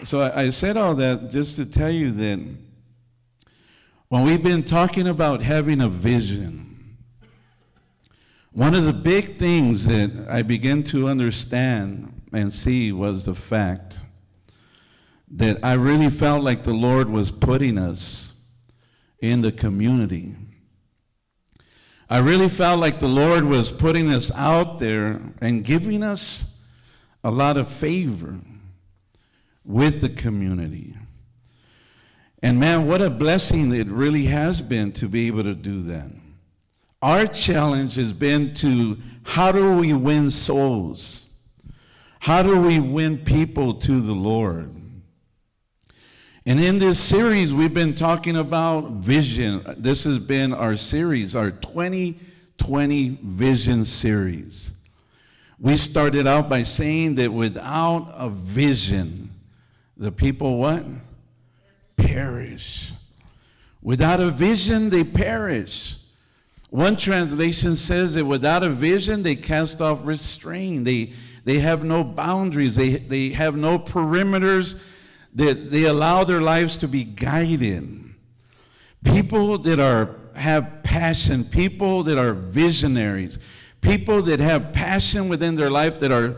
So I said all that just to tell you that when we've been talking about having a vision, one of the big things that I began to understand and see was the fact that I really felt like the Lord was putting us in the community. I really felt like the Lord was putting us out there and giving us a lot of favor with the community. And man, what a blessing it really has been to be able to do that. Our challenge has been to, how do we win souls? How do we win people to the Lord? And in this series, we've been talking about vision. This has been our series, our 2020 Vision series. We started out by saying that without a vision, the people what? Perish. Without a vision, they perish. One translation says that without a vision, they cast off restraint. They have no boundaries. They have no perimeters. That they allow their lives to be guided. People that have passion, people that are visionaries, people that have passion within their life, that are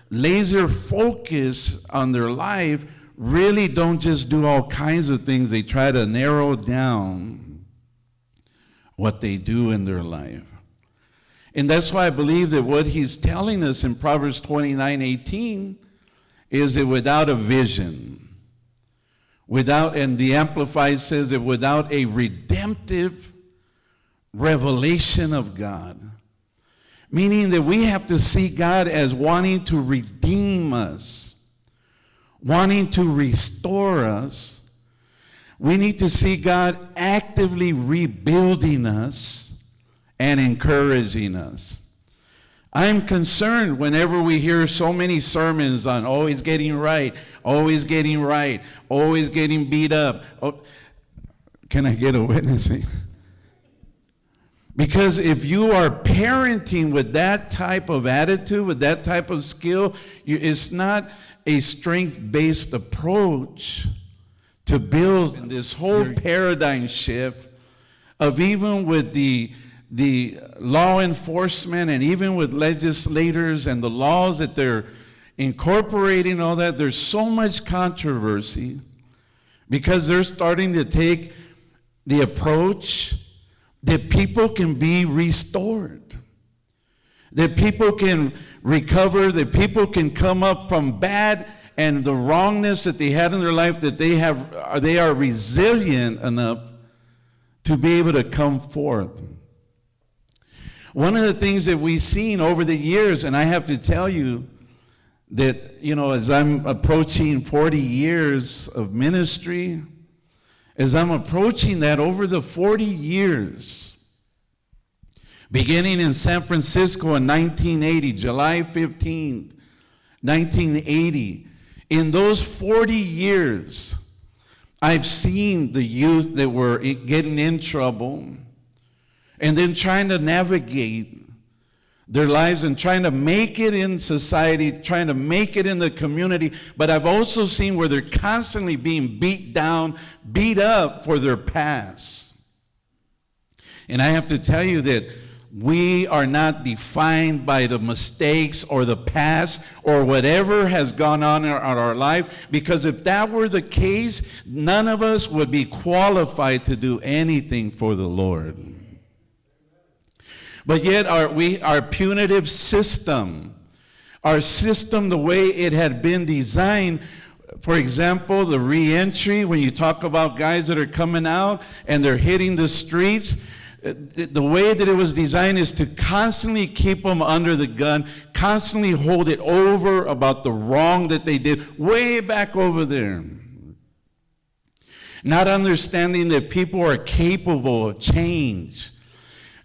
laser focused on their life, really don't just do all kinds of things. They try to narrow down what they do in their life. And that's why I believe that what he's telling us in Proverbs 29:18 is that without a vision, and the Amplified says that without a redemptive revelation of God, meaning that we have to see God as wanting to redeem us, wanting to restore us. We need to see God actively rebuilding us and encouraging us. I'm concerned whenever we hear so many sermons on always getting right, always getting right, always getting beat up. Oh, can I get a witness? Because if you are parenting with that type of attitude, with that type of skill, it's not a strength-based approach to build this whole paradigm shift of, even with the law enforcement and even with legislators and the laws that they're incorporating, all that, there's so much controversy because they're starting to take the approach that people can be restored, that people can recover, that people can come up from bad and the wrongness that they had in their life, that they are resilient enough to be able to come forth. One of the things that we've seen over the years, and I have to tell you that, as I'm approaching 40 years of ministry, as I'm approaching that over the 40 years, beginning in San Francisco in 1980, July 15th, 1980, in those 40 years, I've seen the youth that were getting in trouble and then trying to navigate their lives and trying to make it in society, trying to make it in the community. But I've also seen where they're constantly being beat down, beat up for their past. And I have to tell you that we are not defined by the mistakes or the past or whatever has gone on in our life, because if that were the case, none of us would be qualified to do anything for the Lord. But yet our punitive system, our system, the way it had been designed, for example, the re-entry, when you talk about guys that are coming out and they're hitting the streets, the way that it was designed is to constantly keep them under the gun, constantly hold it over about the wrong that they did way back over there. Not understanding that people are capable of change.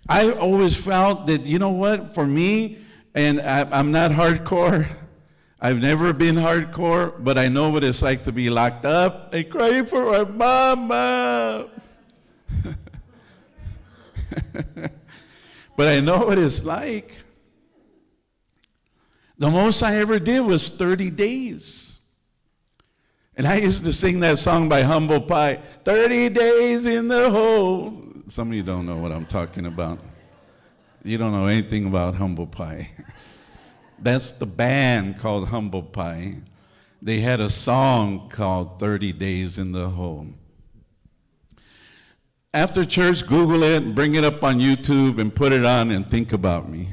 I always felt that, for me, and I'm not hardcore, I've never been hardcore, but I know what it's like to be locked up and crying for my mama. But I know what it's like. The most I ever did was 30 days. And I used to sing that song by Humble Pie, 30 days in the hole. Some of you don't know what I'm talking about. You don't know anything about Humble Pie. That's the band called Humble Pie. They had a song called 30 Days in the Hole. After church, Google it, bring it up on YouTube, and put it on and think about me.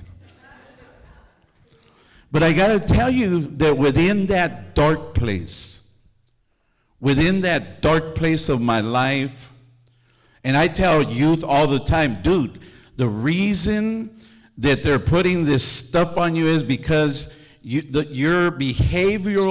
But I got to tell you that within that dark place of my life, and I tell youth all the time, dude, the reason that they're putting this stuff on you is because your behavioral